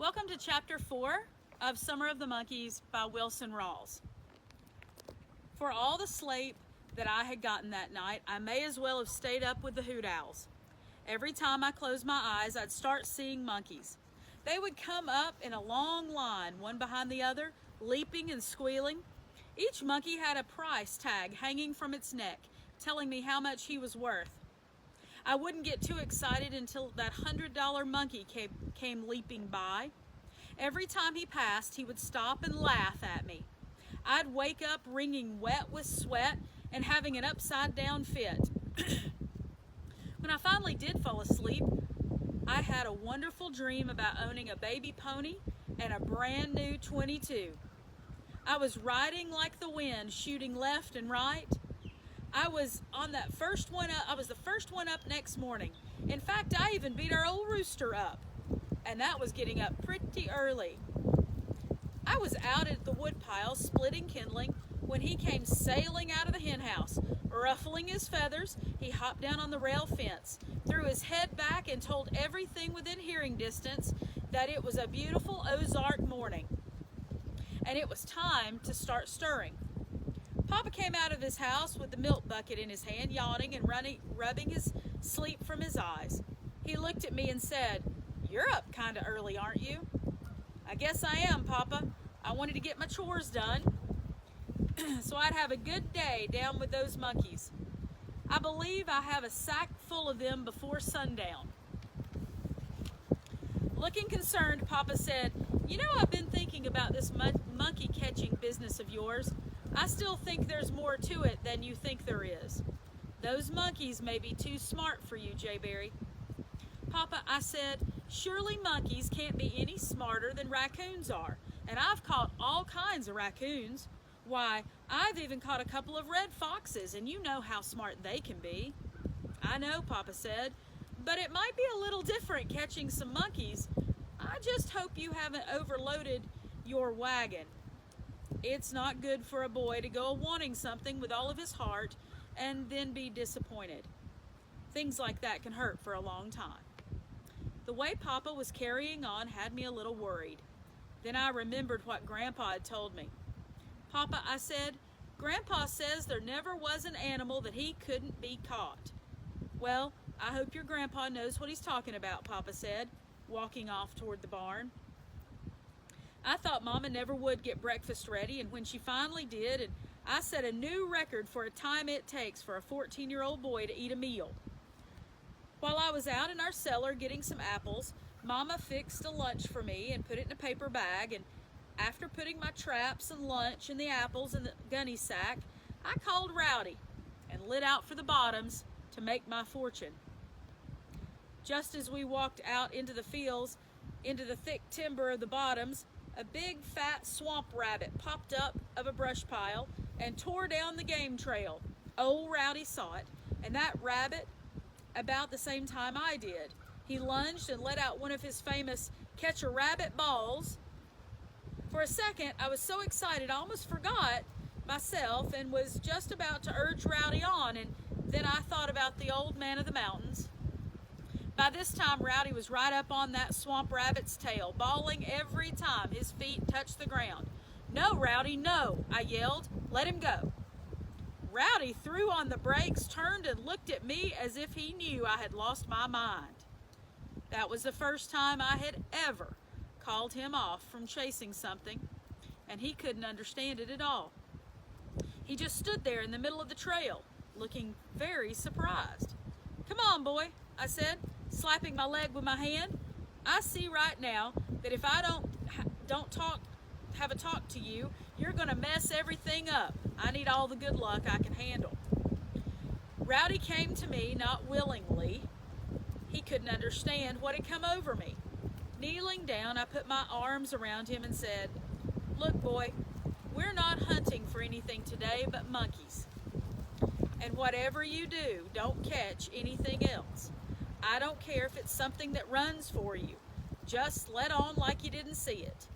Welcome to Chapter 4 of Summer of the Monkeys by Wilson Rawls. For all the sleep that I had gotten that night, I may as well have stayed up with the hoot owls. Every time I closed my eyes, I'd start seeing monkeys. They would come up in a long line, one behind the other, leaping and squealing. Each monkey had a price tag hanging from its neck, telling me how much he was worth. I wouldn't get too excited until that $100 monkey came leaping by. Every time he passed, he would stop and laugh at me. I'd wake up wringing wet with sweat and having an upside-down fit. When I finally did fall asleep, I had a wonderful dream about owning a baby pony and a brand new .22. I was riding like the wind, shooting left and right. I was the first one up next morning. In fact, I even beat our old rooster up, and that was getting up pretty early. I was out at the woodpile splitting kindling when he came sailing out of the hen house. Ruffling his feathers, he hopped down on the rail fence, threw his head back, and told everything within hearing distance that it was a beautiful Ozark morning, and it was time to start stirring. Papa came out of his house with the milk bucket in his hand, yawning and rubbing his sleep from his eyes. He looked at me and said, "You're up kind of early, aren't you?" "I guess I am, Papa. I wanted to get my chores done so I'd have a good day down with those monkeys. I believe I have a sack full of them before sundown." Looking concerned, Papa said, "You know, I've been thinking about this monkey catching business of yours. I still think there's more to it than you think there is. Those monkeys may be too smart for you, Jayberry." "Papa," I said, "surely monkeys can't be any smarter than raccoons are, and I've caught all kinds of raccoons. Why, I've even caught a couple of red foxes, and you know how smart they can be." "I know," Papa said, "but it might be a little different catching some monkeys. I just hope you haven't overloaded your wagon. It's not good for a boy to go wanting something with all of his heart and then be disappointed. Things like that can hurt for a long time." The way Papa was carrying on had me a little worried. Then I remembered what Grandpa had told me. "Papa," I said, "Grandpa says there never was an animal that he couldn't be caught." "Well, I hope your grandpa knows what he's talking about," Papa said, walking off toward the barn. I thought Mama never would get breakfast ready, and when she finally did, and I set a new record for a time it takes for a 14-year-old boy to eat a meal. While I was out in our cellar getting some apples, Mama fixed a lunch for me and put it in a paper bag, and after putting my traps and lunch and the apples in the gunny sack, I called Rowdy and lit out for the bottoms to make my fortune. Just as we walked out into the fields, into the thick timber of the bottoms, a big fat swamp rabbit popped up of a brush pile and tore down the game trail. Old Rowdy saw it, and that rabbit about the same time I did. He lunged and let out one of his famous catch-a-rabbit balls. For a second, I was so excited I almost forgot myself and was just about to urge Rowdy on, and then I thought about the old man of the mountains. By this time, Rowdy was right up on that swamp rabbit's tail, bawling every time his feet touched the ground. "No, Rowdy, no," I yelled. "Let him go." Rowdy threw on the brakes, turned, and looked at me as if he knew I had lost my mind. That was the first time I had ever called him off from chasing something, and he couldn't understand it at all. He just stood there in the middle of the trail, looking very surprised. "Come on, boy," I said, slapping my leg with my hand. "I see right now that if I don't have a talk to you, you're going to mess everything up. I need all the good luck I can handle." Rowdy came to me, not willingly. He couldn't understand what had come over me. Kneeling down, I put my arms around him and said, "Look, boy, we're not hunting for anything today but monkeys. And whatever you do, don't catch anything else. I don't care if it's something that runs for you. Just let on like you didn't see it."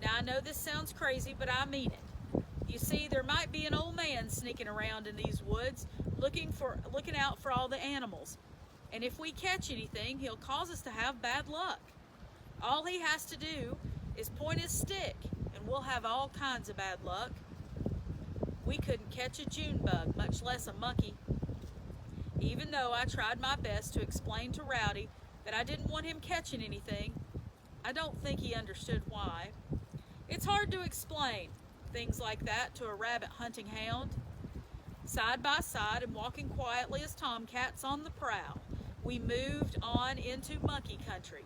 Now, I know this sounds crazy, but I mean it. You see, there might be an old man sneaking around in these woods, looking out for all the animals. And if we catch anything, he'll cause us to have bad luck. All he has to do is point his stick, and we'll have all kinds of bad luck. We couldn't catch a June bug, much less a monkey. Even though I tried my best to explain to Rowdy that I didn't want him catching anything, I don't think he understood why. It's hard to explain things like that to a rabbit hunting hound. Side by side and walking quietly as tomcats on the prowl, we moved on into monkey country.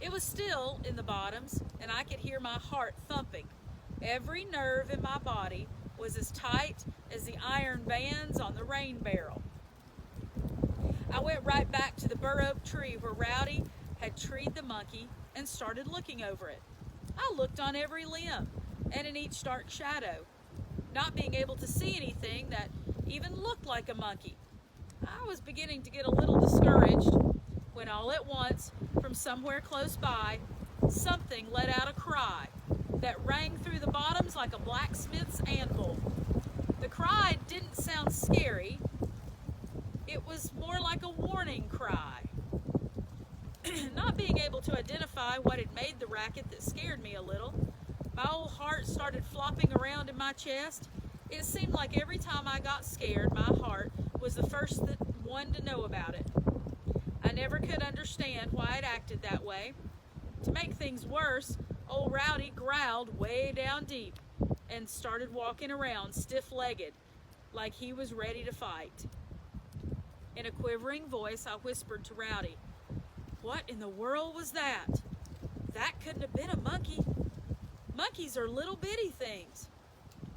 It was still in the bottoms, and I could hear my heart thumping. Every nerve in my body was as tight as the iron bands on the rain barrel. I went right back to the bur oak tree where Rowdy had treed the monkey and started looking over it. I looked on every limb and in each dark shadow, not being able to see anything that even looked like a monkey. I was beginning to get a little discouraged when all at once, from somewhere close by, something let out a cry that rang through the bottoms like a blacksmith's anvil. The cry didn't sound scary. It was more like a warning cry. Not being able to identify what had made the racket that scared me a little, my old heart started flopping around in my chest. It seemed like every time I got scared, my heart was the first one to know about it. I never could understand why it acted that way. To make things worse, old Rowdy growled way down deep and started walking around stiff-legged like he was ready to fight. In a quivering voice, I whispered to Rowdy, "What in the world was that? That couldn't have been a monkey. Monkeys are little bitty things.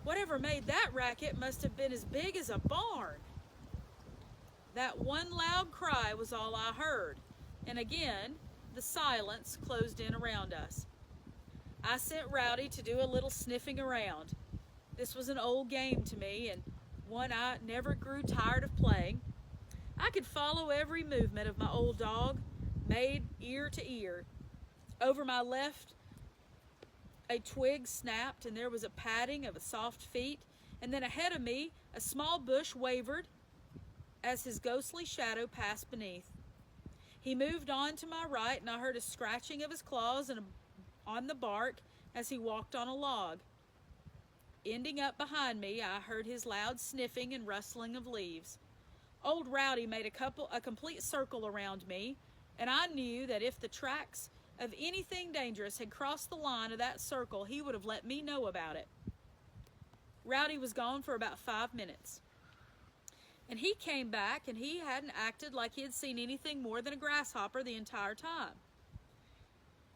Whatever made that racket must have been as big as a barn." That one loud cry was all I heard, and again the silence closed in around us. I sent Rowdy to do a little sniffing around. This was an old game to me, and one I never grew tired of playing. I could follow every movement of my old dog, made ear to ear. Over my left, a twig snapped, and there was a padding of soft feet, and then ahead of me, a small bush wavered as his ghostly shadow passed beneath. He moved on to my right, and I heard a scratching of his claws on the bark as he walked on a log. Ending up behind me, I heard his loud sniffing and rustling of leaves. Old Rowdy made a complete circle around me, and I knew that if the tracks of anything dangerous had crossed the line of that circle, he would have let me know about it. Rowdy was gone for about 5 minutes. And he came back, and he hadn't acted like he had seen anything more than a grasshopper the entire time.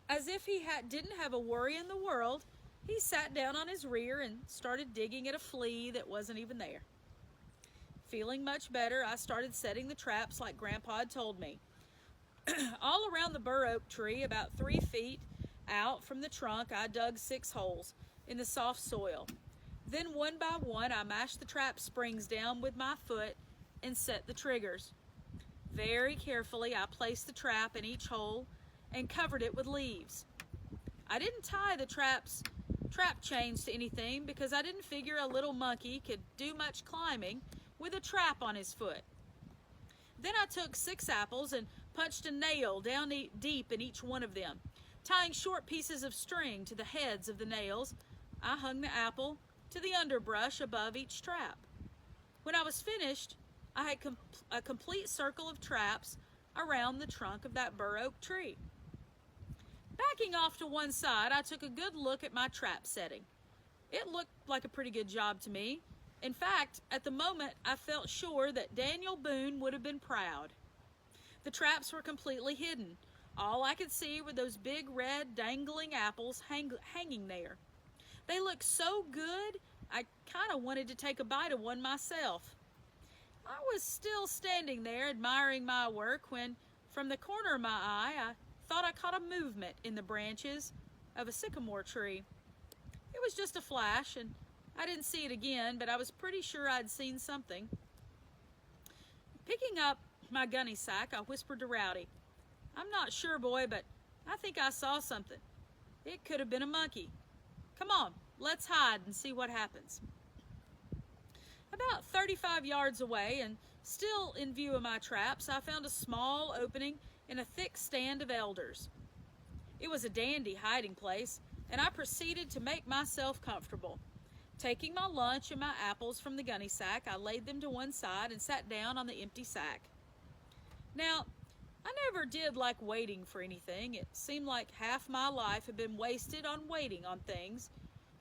As if he didn't have a worry in the world, he sat down on his rear and started digging at a flea that wasn't even there. Feeling much better, I started setting the traps like Grandpa had told me. All around the bur oak tree, about 3 feet out from the trunk, I dug 6 holes in the soft soil. Then one by one, I mashed the trap springs down with my foot and set the triggers. Very carefully, I placed the trap in each hole and covered it with leaves. I didn't tie the trap chains to anything because I didn't figure a little monkey could do much climbing with a trap on his foot. Then I took 6 apples and punched a nail down deep in each one of them. Tying short pieces of string to the heads of the nails, I hung the apple to the underbrush above each trap. When I was finished, I had a complete circle of traps around the trunk of that bur oak tree. Backing off to one side, I took a good look at my trap setting. It looked like a pretty good job to me. In fact, at the moment, I felt sure that Daniel Boone would have been proud. The traps were completely hidden. All I could see were those big red dangling apples hanging there. They looked so good, I kind of wanted to take a bite of one myself. I was still standing there admiring my work when, from the corner of my eye, I thought I caught a movement in the branches of a sycamore tree. It was just a flash, and I didn't see it again, but I was pretty sure I'd seen something. Picking up my gunny sack, I whispered to Rowdy, "I'm not sure, boy, but I think I saw something. It could have been a monkey. Come on, let's hide and see what happens." About 35 yards away, and still in view of my traps, I found a small opening in a thick stand of elders. It was a dandy hiding place, and I proceeded to make myself comfortable. Taking my lunch and my apples from the gunny sack, I laid them to one side and sat down on the empty sack. Now, I never did like waiting for anything. It seemed like half my life had been wasted on waiting on things.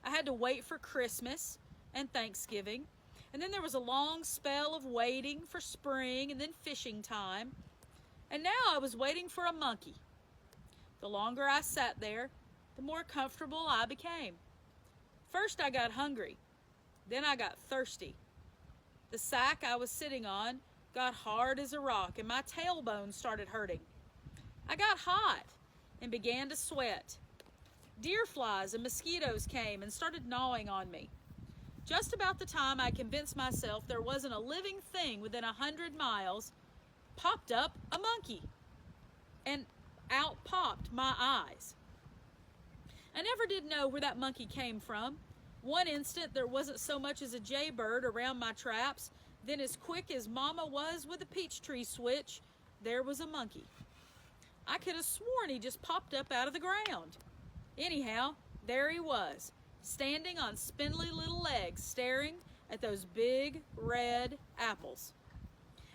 I had to wait for Christmas and Thanksgiving, and then there was a long spell of waiting for spring and then fishing time, and now I was waiting for a monkey. The longer I sat there, the more comfortable I became. First I got hungry, then I got thirsty. The sack I was sitting on got hard as a rock, and my tailbone started hurting. I got hot and began to sweat. Deer flies and mosquitoes came and started gnawing on me. Just about the time I convinced myself there wasn't a living thing within 100 miles, popped up a monkey, and out popped my eyes. I never did know where that monkey came from. One instant there wasn't so much as a jaybird around my traps, then as quick as Mama was with a peach tree switch, there was a monkey. I could have sworn he just popped up out of the ground. Anyhow, there he was, standing on spindly little legs, staring at those big red apples.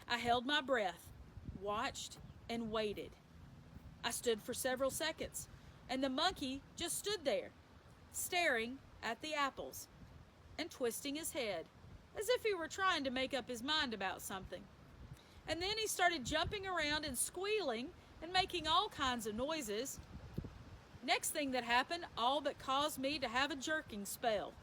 I held my breath, watched, and waited. I stood for several seconds, and the monkey just stood there, staring at the apples and twisting his head, as if he were trying to make up his mind about something. And then he started jumping around and squealing and making all kinds of noises. Next thing that happened all but caused me to have a jerking spell.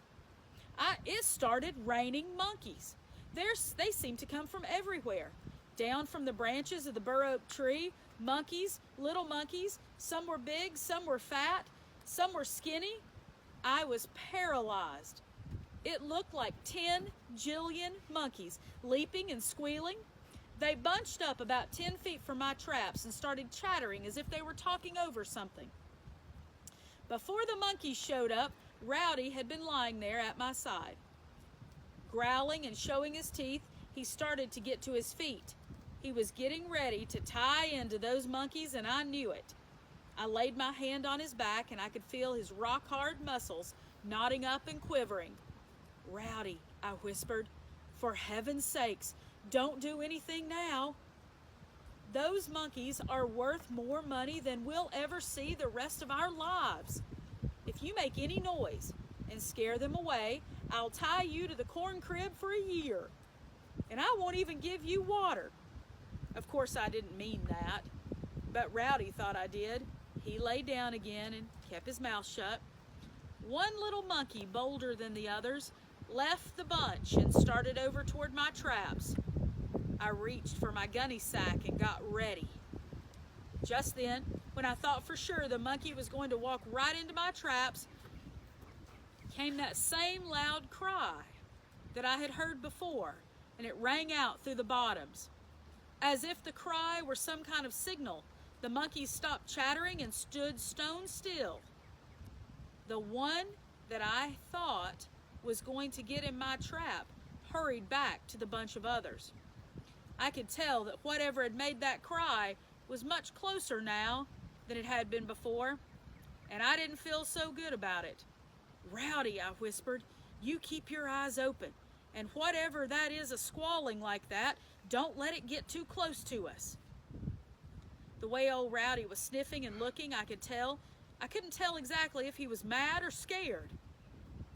It started raining monkeys. They seemed to come from everywhere. Down from the branches of the bur oak tree, monkeys, little monkeys. Some were big, some were fat, some were skinny. I was paralyzed. It looked like 10 jillion monkeys, leaping and squealing. They bunched up about 10 feet from my traps and started chattering as if they were talking over something. Before the monkeys showed up, Rowdy had been lying there at my side. Growling and showing his teeth, he started to get to his feet. He was getting ready to tie into those monkeys, and I knew it. I laid my hand on his back, and I could feel his rock-hard muscles knotting up and quivering. "Rowdy," I whispered, "for heaven's sakes, don't do anything now. Those monkeys are worth more money than we'll ever see the rest of our lives. If you make any noise and scare them away, I'll tie you to the corn crib for a year. And I won't even give you water." Of course, I didn't mean that, but Rowdy thought I did. He lay down again and kept his mouth shut. One little monkey, bolder than the others, left the bunch and started over toward my traps. I reached for my gunny sack and got ready. Just then, when I thought for sure the monkey was going to walk right into my traps, came that same loud cry that I had heard before, and it rang out through the bottoms. As if the cry were some kind of signal, the monkeys stopped chattering and stood stone still. The one that I thought was going to get in my trap hurried back to the bunch of others. I could tell that whatever had made that cry was much closer now than it had been before, and I didn't feel so good about it. "Rowdy," I whispered, "you keep your eyes open, and whatever that is a-squalling like that, don't let it get too close to us." The way old Rowdy was sniffing and looking, I couldn't tell exactly if he was mad or scared.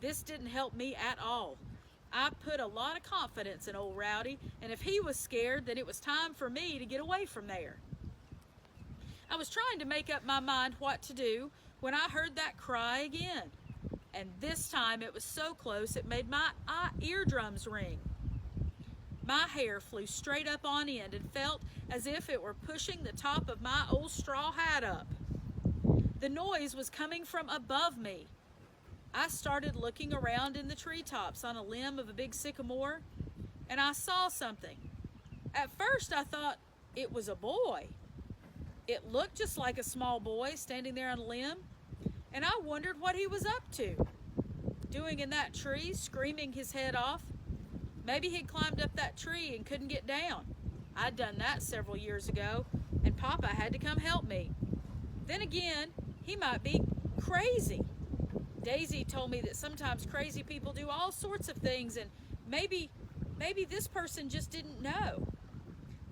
This didn't help me at all. I put a lot of confidence in old Rowdy, and if he was scared, then it was time for me to get away from there. I was trying to make up my mind what to do when I heard that cry again, and this time it was so close it made my eardrums ring. My hair flew straight up on end and felt as if it were pushing the top of my old straw hat up. The noise was coming from above me. I started looking around in the treetops on a limb of a big sycamore, and I saw something. At first I thought it was a boy. It looked just like a small boy standing there on a limb, and I wondered what he was up to, doing in that tree, screaming his head off. Maybe he'd climbed up that tree and couldn't get down. I'd done that several years ago, and Papa had to come help me. Then again, He might be crazy. Daisy told me that sometimes crazy people do all sorts of things, and maybe this person just didn't know.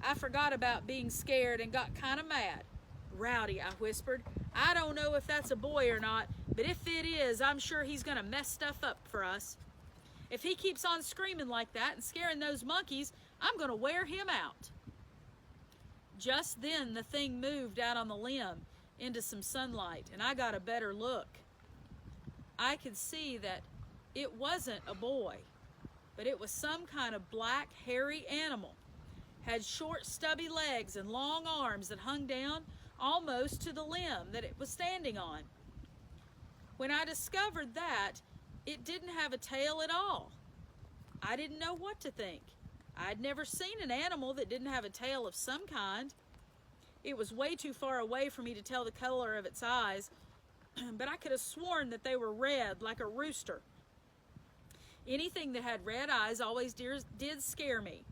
I forgot about being scared and got kind of mad. Rowdy, I whispered. I don't know if that's a boy or not, but if it is, I'm sure he's going to mess stuff up for us. If he keeps on screaming like that and scaring those monkeys, I'm going to wear him out. Just then, the thing moved out on the limb into some sunlight, and I got a better look. I could see that it wasn't a boy, but it was some kind of black, hairy animal. Had short, stubby legs and long arms that hung down almost to the limb that it was standing on. When I discovered that, it didn't have a tail at all. I didn't know what to think. I'd never seen an animal that didn't have a tail of some kind. It was way too far away for me to tell the color of its eyes, but I could have sworn that they were red, like a rooster. Anything that had red eyes always did scare me.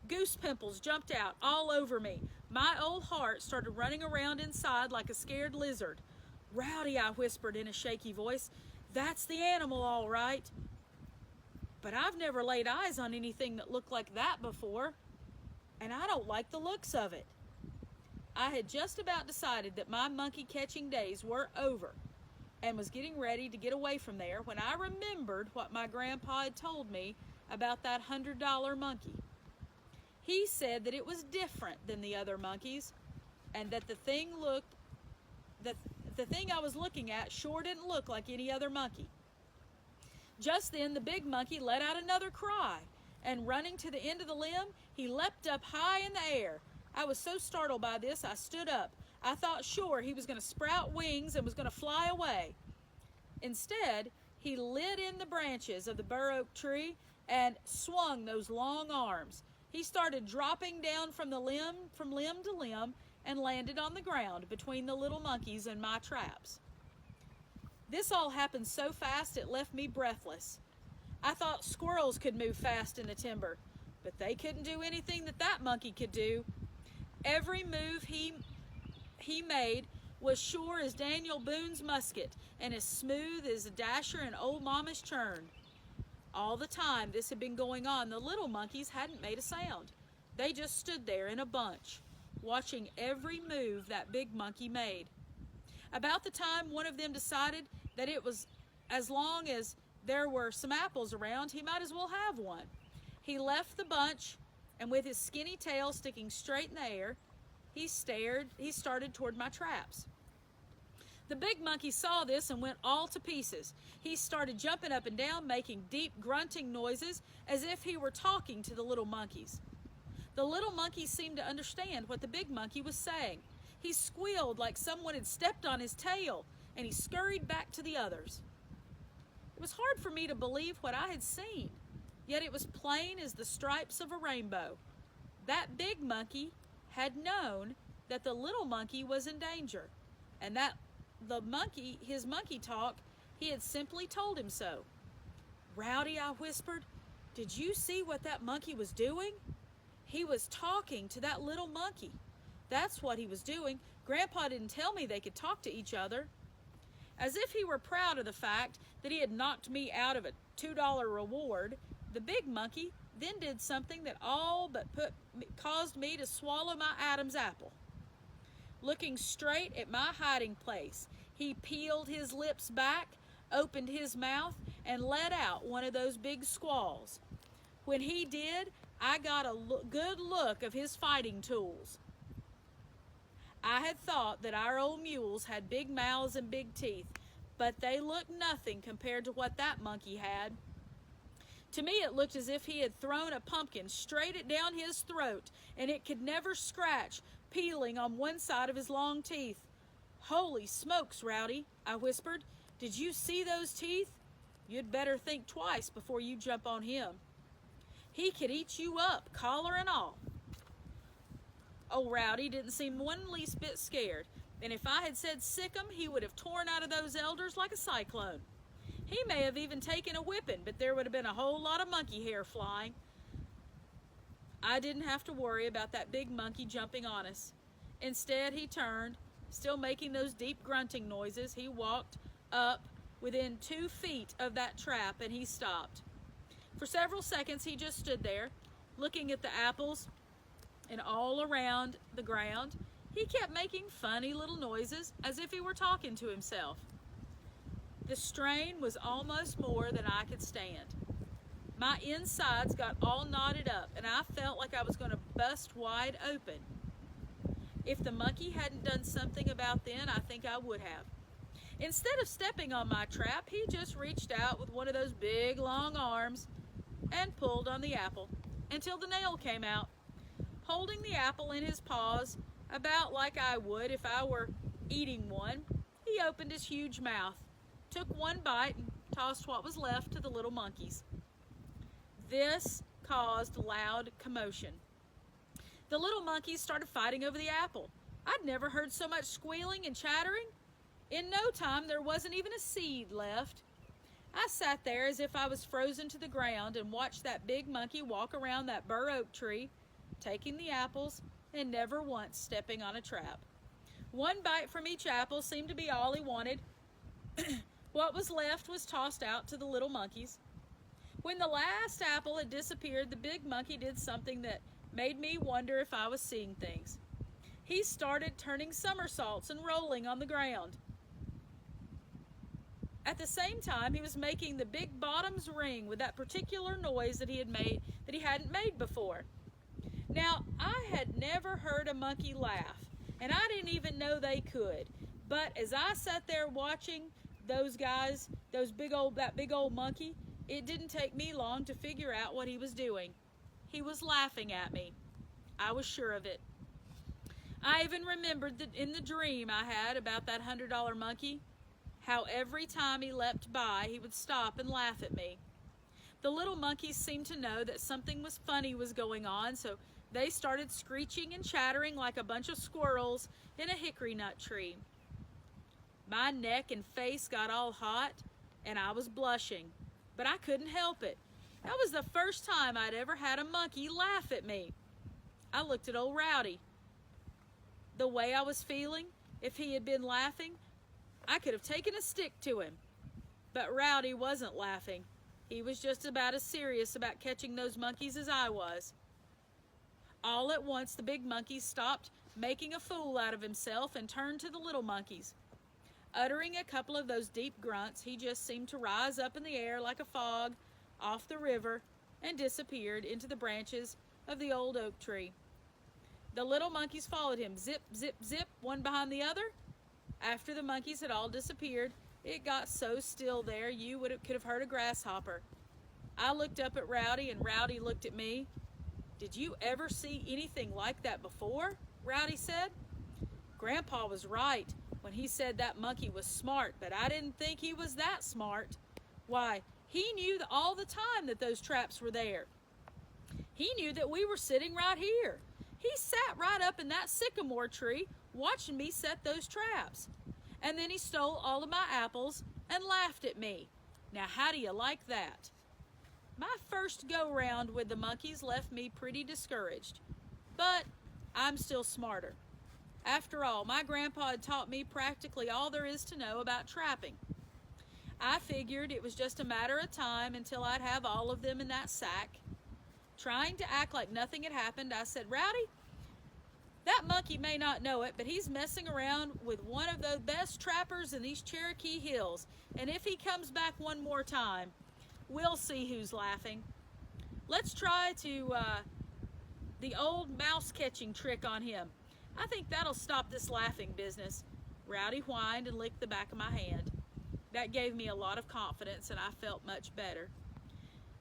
Goose pimples jumped out all over me. My old heart started running around inside like a scared lizard. Rowdy, I whispered in a shaky voice. That's the animal, all right. But I've never laid eyes on anything that looked like that before, and I don't like the looks of it. I had just about decided that my monkey catching days were over and was getting ready to get away from there when I remembered what my grandpa had told me about that $100 monkey. He said that it was different than the other monkeys, and that the thing I was looking at sure didn't look like any other monkey. Just then, the big monkey let out another cry, and running to the end of the limb, he leapt up high in the air. I was so startled by this, I stood up. I thought sure he was going to sprout wings and was going to fly away. Instead, he lit in the branches of the bur oak tree and swung those long arms. He started dropping down from limb to limb, and landed on the ground between the little monkeys and my traps. This all happened so fast it left me breathless. I thought squirrels could move fast in the timber, but they couldn't do anything that monkey could do. Every move he made was sure as Daniel Boone's musket and as smooth as a dasher in old Mama's churn. All the time this had been going on, the little monkeys hadn't made a sound. They just stood there in a bunch, watching every move that big monkey made. About the time one of them decided that it was as long as there were some apples around, he might as well have one. He left the bunch, and with his skinny tail sticking straight in the air, he started toward my traps. The big monkey saw this and went all to pieces. He started jumping up and down, making deep grunting noises as if he were talking to the little monkeys. The little monkey seemed to understand what the big monkey was saying. He squealed like someone had stepped on his tail, and he scurried back to the others. It was hard for me to believe what I had seen, yet it was plain as the stripes of a rainbow. That big monkey had known that the little monkey was in danger, and that his monkey talk, he had simply told him so. Rowdy, I whispered, did you see what that monkey was doing? He was talking to that little monkey. That's what he was doing. Grandpa didn't tell me they could talk to each other. As if he were proud of the fact that he had knocked me out of a $2 reward, the big monkey then did something that all but caused me to swallow my Adam's apple. Looking straight at my hiding place, he peeled his lips back, opened his mouth, and let out one of those big squalls. When he did, I got a good look of his fighting tools. I had thought that our old mules had big mouths and big teeth, but they looked nothing compared to what that monkey had. To me, it looked as if he had thrown a pumpkin straight down his throat, and it could never scratch, peeling on one side of his long teeth. Holy smokes, Rowdy, I whispered. Did you see those teeth? You'd better think twice before you jump on him. He could eat you up, collar and all. Old Rowdy didn't seem one least bit scared, and if I had said sick 'em, he would have torn out of those elders like a cyclone. He may have even taken a whipping, but there would have been a whole lot of monkey hair flying. I didn't have to worry about that big monkey jumping on us. Instead, he turned, Still making those deep grunting noises, he walked up within 2 feet of that trap and he stopped. For several seconds he just stood there, looking at the apples and all around the ground. He kept making funny little noises as if he were talking to himself. The strain was almost more than I could stand. My insides got all knotted up and I felt like I was going to bust wide open. If the monkey hadn't done something about then, I think I would have. Instead of stepping on my trap, he just reached out with one of those big long arms and pulled on the apple until the nail came out. Holding the apple in his paws, about like I would if I were eating one, he opened his huge mouth, took one bite, and tossed what was left to the little monkeys. This caused loud commotion. The little monkeys started fighting over the apple. I'd never heard so much squealing and chattering. In no time, there wasn't even a seed left. I sat there as if I was frozen to the ground and watched that big monkey walk around that bur oak tree, taking the apples and never once stepping on a trap. One bite from each apple seemed to be all he wanted. What was left was tossed out to the little monkeys. When the last apple had disappeared, the big monkey did something that made me wonder if I was seeing things. He started turning somersaults and rolling on the ground. At the same time, he was making the big bottoms ring with that particular noise that he hadn't made before. Now, I had never heard a monkey laugh, and I didn't even know they could. But as I sat there watching those guys, that big old monkey, it didn't take me long to figure out what he was doing. He was laughing at me. I was sure of it. I even remembered that in the dream I had about that $100 monkey, how every time he leapt by, he would stop and laugh at me. The little monkeys seemed to know that something funny was going on, so they started screeching and chattering like a bunch of squirrels in a hickory nut tree. My neck and face got all hot, and I was blushing, but I couldn't help it. That was the first time I'd ever had a monkey laugh at me. I looked at old Rowdy. The way I was feeling, if he had been laughing, I could have taken a stick to him. But Rowdy wasn't laughing. He was just about as serious about catching those monkeys as I was. All at once, the big monkey stopped making a fool out of himself and turned to the little monkeys. Uttering a couple of those deep grunts, he just seemed to rise up in the air like a fog off the river and disappeared into the branches of the old oak tree. The little monkeys followed him, zip, zip, zip, one behind the other. After the monkeys had all disappeared, it got so still there you could have heard a grasshopper. I looked up at Rowdy and Rowdy looked at me. "Did you ever see anything like that before?" Rowdy said. Grandpa was right when he said that monkey was smart, but I didn't think he was that smart. Why, he knew all the time that those traps were there. He knew that we were sitting right here. He sat right up in that sycamore tree watching me set those traps. And then he stole all of my apples and laughed at me. Now, how do you like that? My first go-round with the monkeys left me pretty discouraged, but I'm still smarter. After all, my grandpa had taught me practically all there is to know about trapping. I figured it was just a matter of time until I'd have all of them in that sack. Trying to act like nothing had happened, I said, "Rowdy, that monkey may not know it, but he's messing around with one of the best trappers in these Cherokee hills, and if he comes back one more time, we'll see who's laughing. Let's try the old mouse catching trick on him. I think that'll stop this laughing business." Rowdy whined and licked the back of my hand. That gave me a lot of confidence, and I felt much better.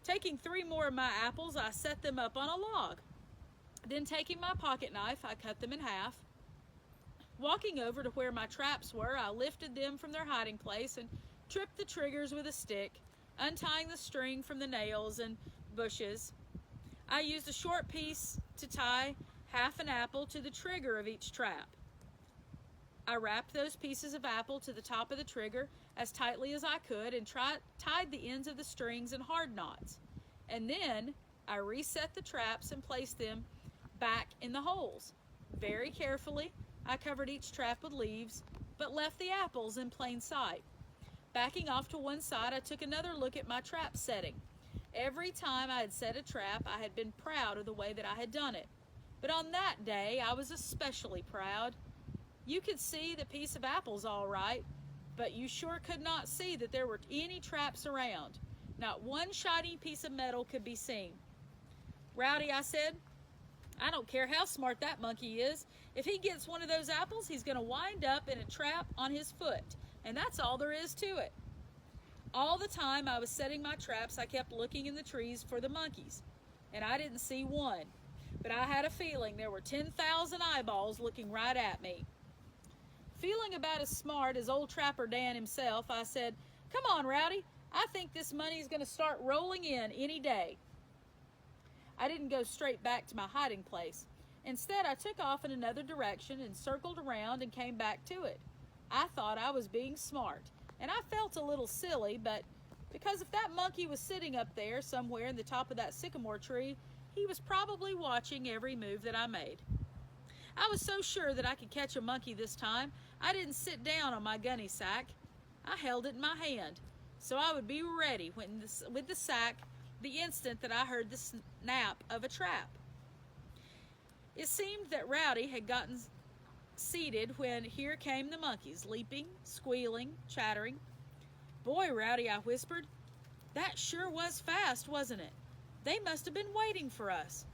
Taking 3 more of my apples, I set them up on a log. Then taking my pocket knife, I cut them in half. Walking over to where my traps were, I lifted them from their hiding place and tripped the triggers with a stick, untying the string from the nails and bushes. I used a short piece to tie half an apple to the trigger of each trap. I wrapped those pieces of apple to the top of the trigger as tightly as I could and tied the ends of the strings in hard knots. And then I reset the traps and placed them back in the holes. Very carefully, I covered each trap with leaves, but left the apples in plain sight. Backing off to one side, I took another look at my trap setting. Every time I had set a trap, I had been proud of the way that I had done it. But on that day, I was especially proud. You could see the piece of apples all right, but you sure could not see that there were any traps around. Not one shiny piece of metal could be seen. "Rowdy," I said, "I don't care how smart that monkey is. If he gets one of those apples, he's going to wind up in a trap on his foot, and that's all there is to it." All the time I was setting my traps, I kept looking in the trees for the monkeys, and I didn't see one, but I had a feeling there were 10,000 eyeballs looking right at me. Feeling about as smart as old Trapper Dan himself, I said, "Come on, Rowdy, I think this money's going to start rolling in any day." I didn't go straight back to my hiding place. Instead, I took off in another direction and circled around and came back to it. I thought I was being smart, and I felt a little silly, but because if that monkey was sitting up there somewhere in the top of that sycamore tree, he was probably watching every move that I made. I was so sure that I could catch a monkey this time, I didn't sit down on my gunny sack. I held it in my hand, so I would be ready with the sack the instant that I heard the snap of a trap. It seemed that Rowdy had gotten seated when here came the monkeys, leaping, squealing, chattering. "Boy, Rowdy," I whispered, "that sure was fast, wasn't it? They must have been waiting for us.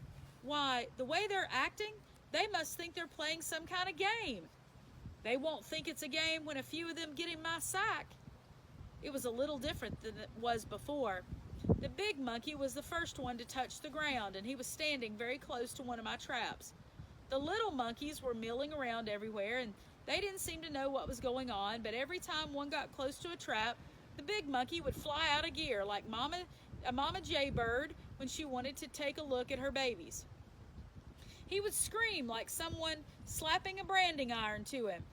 Why, the way they're acting, they must think they're playing some kind of game. They won't think it's a game when a few of them get in my sack." It was a little different than it was before. The big monkey was the first one to touch the ground, and he was standing very close to one of my traps. The little monkeys were milling around everywhere, and they didn't seem to know what was going on, but every time one got close to a trap, the big monkey would fly out of gear like a mama jaybird when she wanted to take a look at her babies. He would scream like someone slapping a branding iron to him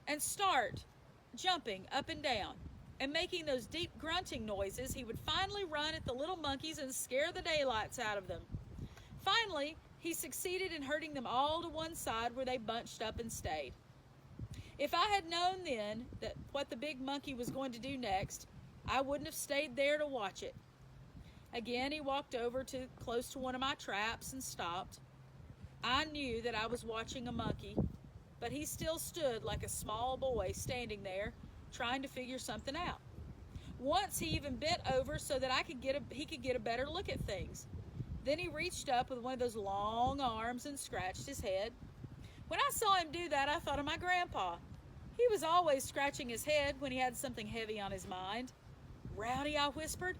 and start jumping up and down. And making those deep grunting noises, he would finally run at the little monkeys and scare the daylights out of them. Finally, he succeeded in herding them all to one side where they bunched up and stayed. If I had known then that what the big monkey was going to do next, I wouldn't have stayed there to watch it. Again, he walked over close to one of my traps and stopped. I knew that I was watching a monkey, but he still stood like a small boy standing there, trying to figure something out. Once he even bent over so that he could get a better look at things. Then he reached up with one of those long arms and scratched his head. When I saw him do that, I thought of my grandpa. He was always scratching his head when he had something heavy on his mind. "Rowdy," I whispered,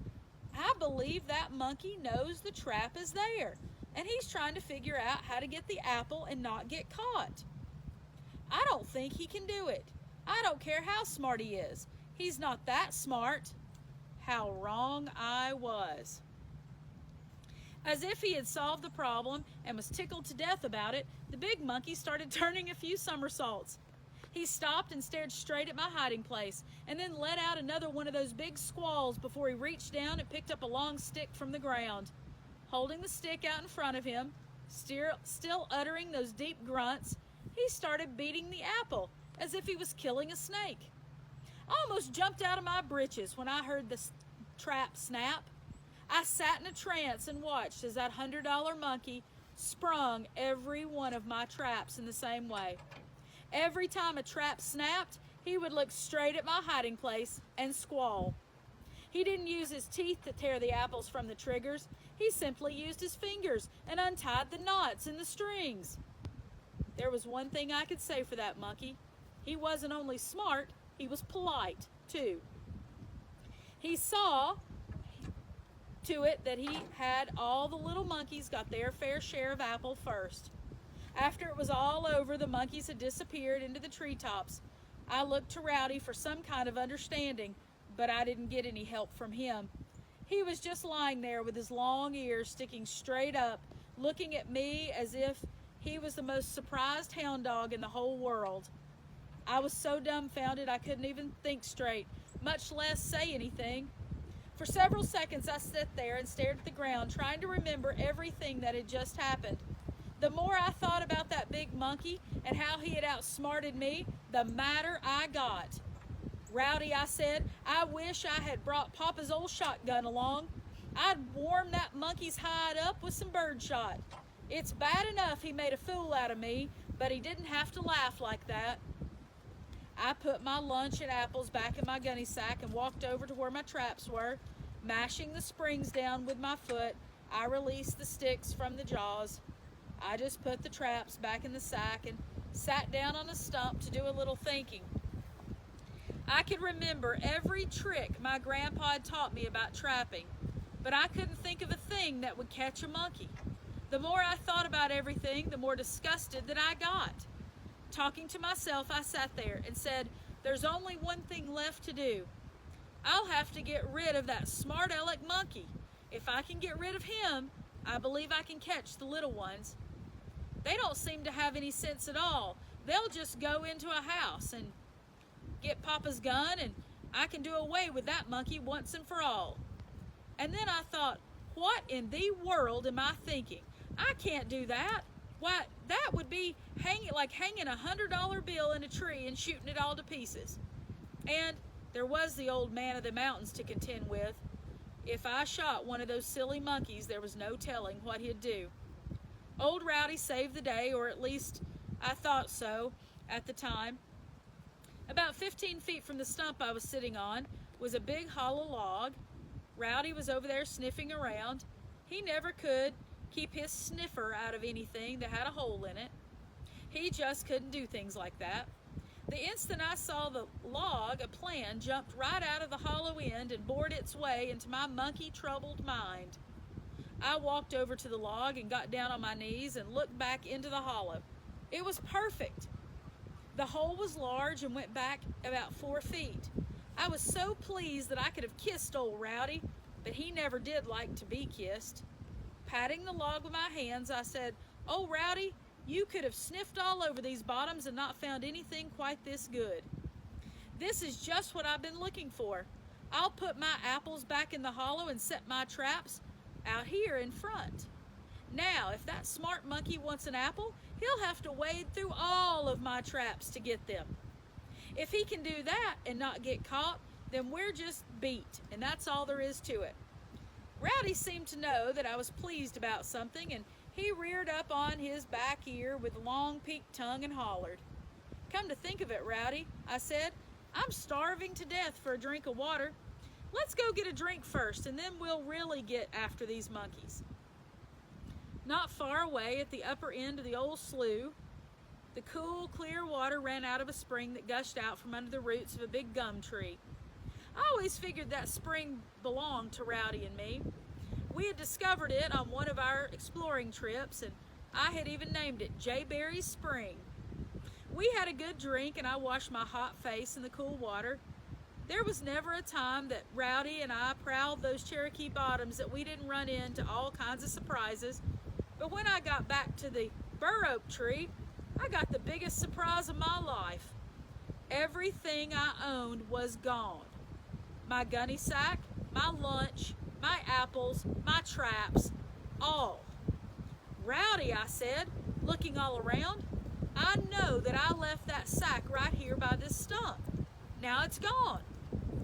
"I believe that monkey knows the trap is there, and he's trying to figure out how to get the apple and not get caught. I don't think he can do it. I don't care how smart he is. He's not that smart." How wrong I was. As if he had solved the problem and was tickled to death about it, the big monkey started turning a few somersaults. He stopped and stared straight at my hiding place, and then let out another one of those big squalls before he reached down and picked up a long stick from the ground. Holding the stick out in front of him, still uttering those deep grunts, he started beating the apple as if he was killing a snake. I almost jumped out of my britches when I heard the trap snap. I sat in a trance and watched as that $100 monkey sprung every one of my traps in the same way. Every time a trap snapped, he would look straight at my hiding place and squall. He didn't use his teeth to tear the apples from the triggers. He simply used his fingers and untied the knots in the strings. There was one thing I could say for that monkey. He wasn't only smart, he was polite, too. He saw to it that he had all the little monkeys got their fair share of apple first. After it was all over, the monkeys had disappeared into the treetops. I looked to Rowdy for some kind of understanding, but I didn't get any help from him. He was just lying there with his long ears sticking straight up, looking at me as if he was the most surprised hound dog in the whole world. I was so dumbfounded I couldn't even think straight, much less say anything. For several seconds I sat there and stared at the ground, trying to remember everything that had just happened. The more I thought about that big monkey and how he had outsmarted me, the madder I got. Rowdy, I said, I wish I had brought Papa's old shotgun along. I'd warm that monkey's hide up with some birdshot. It's bad enough he made a fool out of me, but he didn't have to laugh like that. I put my lunch and apples back in my gunny sack and walked over to where my traps were. Mashing the springs down with my foot, I released the sticks from the jaws. I just put the traps back in the sack and sat down on a stump to do a little thinking. I could remember every trick my grandpa had taught me about trapping, but I couldn't think of a thing that would catch a monkey. The more I thought about everything, the more disgusted that I got. Talking to myself, I sat there and said, there's only one thing left to do. I'll have to get rid of that smart aleck monkey. If I can get rid of him, I believe I can catch the little ones. They don't seem to have any sense at all. They'll just go into a house and get Papa's gun, and I can do away with that monkey once and for all. And then I thought, what in the world am I thinking? I can't do that. Why, that would be hanging a $100 bill in a tree and shooting it all to pieces. And there was the old man of the mountains to contend with. If I shot one of those silly monkeys, there was no telling what he'd do. Old Rowdy saved the day, or at least I thought so at the time. About 15 feet from the stump I was sitting on was a big hollow log. Rowdy was over there sniffing around. He never could keep his sniffer out of anything that had a hole in it. He just couldn't do things like that. The instant I saw the log, a plan jumped right out of the hollow end and bored its way into my monkey-troubled mind. I walked over to the log and got down on my knees and looked back into the hollow. It was perfect. The hole was large and went back about 4 feet. I was so pleased that I could have kissed old Rowdy, but he never did like to be kissed. Patting the log with my hands, I said, "Oh, Rowdy, you could have sniffed all over these bottoms and not found anything quite this good. This is just what I've been looking for. I'll put my apples back in the hollow and set my traps out here in front. Now, if that smart monkey wants an apple, he'll have to wade through all of my traps to get them. If he can do that and not get caught, then we're just beat, and that's all there is to it." Rowdy seemed to know that I was pleased about something, and he reared up on his back ear with long peaked tongue and hollered. "Come to think of it, Rowdy," I said, "I'm starving to death for a drink of water. Let's go get a drink first, and then we'll really get after these monkeys." Not far away at the upper end of the old slough, the cool, clear water ran out of a spring that gushed out from under the roots of a big gum tree. I always figured that spring belonged to Rowdy and me. We had discovered it on one of our exploring trips, and I had even named it Jayberry Spring. We had a good drink, and I washed my hot face in the cool water. There was never a time that Rowdy and I prowled those Cherokee bottoms that we didn't run into all kinds of surprises. But when I got back to the bur oak tree, I got the biggest surprise of my life. Everything I owned was gone. My gunny sack, my lunch, my apples, my traps, all. "Rowdy," I said, looking all around, "I know that I left that sack right here by this stump. Now it's gone.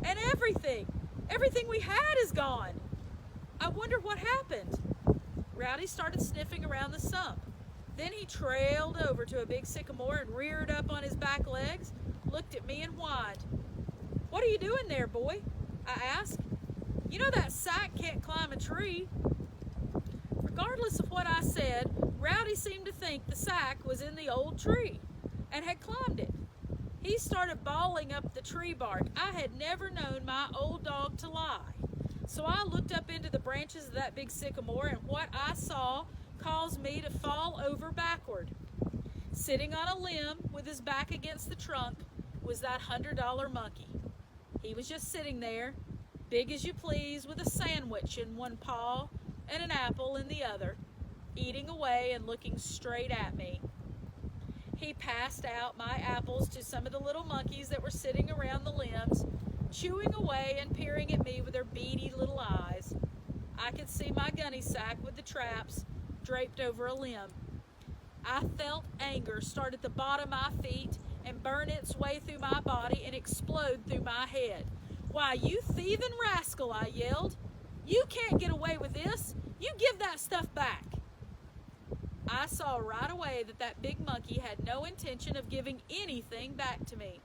And everything we had is gone. I wonder what happened." Rowdy started sniffing around the stump. Then he trailed over to a big sycamore and reared up on his back legs, looked at me and whined. "What are you doing there, boy?" I asked. "You know that sack can't climb a tree." Regardless of what I said, Rowdy seemed to think the sack was in the old tree and had climbed it. He started bawling up the tree bark. I had never known my old dog to lie. So I looked up into the branches of that big sycamore, and what I saw caused me to fall over backward. Sitting on a limb with his back against the trunk was that $100 monkey. He was just sitting there, big as you please, with a sandwich in one paw and an apple in the other, eating away and looking straight at me. He passed out my apples to some of the little monkeys that were sitting around the limbs, chewing away and peering at me with their beady little eyes. I could see my gunny sack with the traps draped over a limb. I felt anger start at the bottom of my feet and burn its way through my body and explode through my head. "Why, you thieving rascal," I yelled. "You can't get away with this. You give that stuff back." I saw right away that big monkey had no intention of giving anything back to me.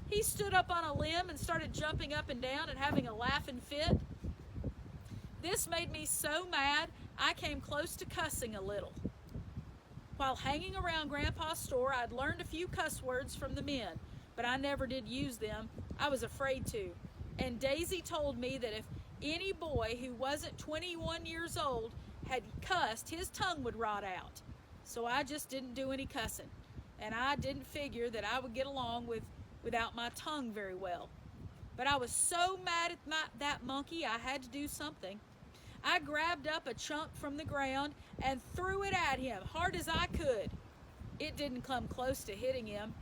He stood up on a limb and started jumping up and down and having a laughing fit. This made me so mad I came close to cussing a little. While hanging around Grandpa's store, I'd learned a few cuss words from the men, but I never did use them. I was afraid to. And Daisy told me that if any boy who wasn't 21 years old had cussed, his tongue would rot out. So I just didn't do any cussing. And I didn't figure that I would get along without my tongue very well. But I was so mad at that monkey, I had to do something. I grabbed up a chunk from the ground and threw it at him hard as I could. It didn't come close to hitting him,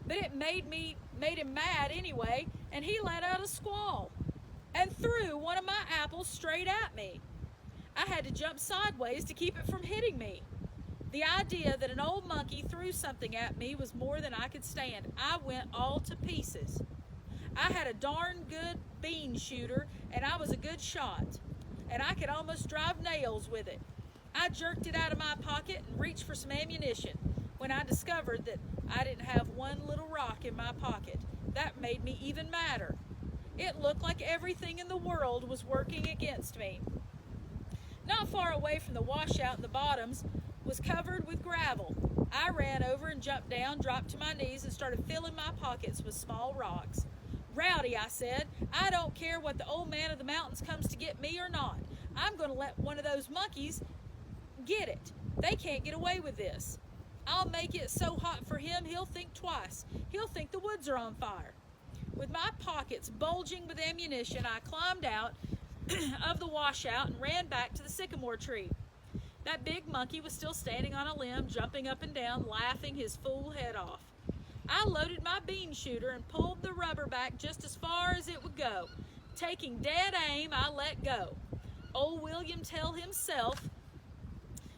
but it made him mad anyway, and he let out a squall and threw one of my apples straight at me. I had to jump sideways to keep it from hitting me. The idea that an old monkey threw something at me was more than I could stand. I went all to pieces. I had a darn good bean shooter, and I was a good shot, and I could almost drive nails with it. I jerked it out of my pocket and reached for some ammunition when I discovered that I didn't have one little rock in my pocket. That made me even madder. It looked like everything in the world was working against me. Not far away from the washout in the bottoms was covered with gravel. I ran over and jumped down, dropped to my knees, and started filling my pockets with small rocks. "Rowdy," I said, "I don't care what the old man of the mountains comes to get me or not. I'm going to let one of those monkeys get it. They can't get away with this. I'll make it so hot for him he'll think twice. He'll think the woods are on fire." With my pockets bulging with ammunition, I climbed out of the washout and ran back to the sycamore tree. That big monkey was still standing on a limb, jumping up and down, laughing his fool head off. I loaded my bean shooter and pulled the rubber back just as far as it would go. Taking dead aim, I let go. Old William Tell himself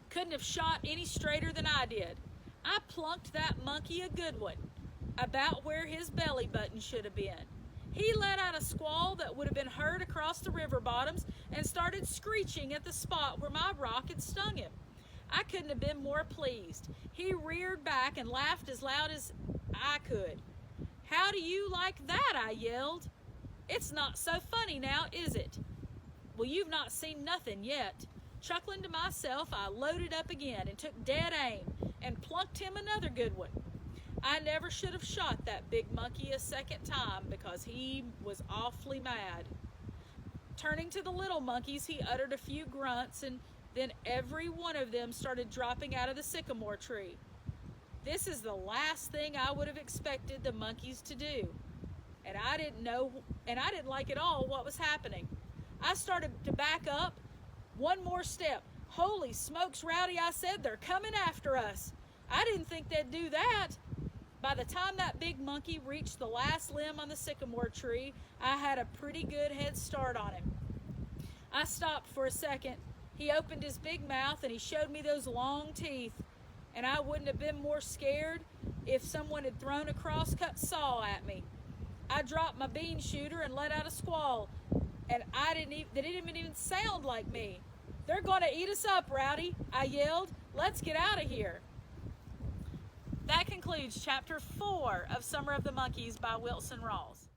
couldn't have shot any straighter than I did. I plunked that monkey a good one, about where his belly button should have been. He let out a squall that would have been heard across the river bottoms and started screeching at the spot where my rock had stung him. I couldn't have been more pleased. He reared back and laughed as loud as I could. "How do you like that?" I yelled. "It's not so funny now, is it?" "Well, you've not seen nothing yet." Chuckling to myself, I loaded up again and took dead aim and plunked him another good one. I never should have shot that big monkey a second time because he was awfully mad. Turning to the little monkeys, he uttered a few grunts, and then every one of them started dropping out of the sycamore tree. This is the last thing I would have expected the monkeys to do, and I didn't like at all what was happening. I started to back up. One more step. "Holy smokes, Rowdy," I said, "they're coming after us." I didn't think they'd do that. By the time that big monkey reached the last limb on the sycamore tree, I had a pretty good head start on him. I stopped for a second. He opened his big mouth and he showed me those long teeth, and I wouldn't have been more scared if someone had thrown a crosscut saw at me. I dropped my bean shooter and let out a squall, and they didn't even sound like me. "They're going to eat us up, Rowdy," I yelled. "Let's get out of here." That concludes Chapter 4 of Summer of the Monkeys by Wilson Rawls.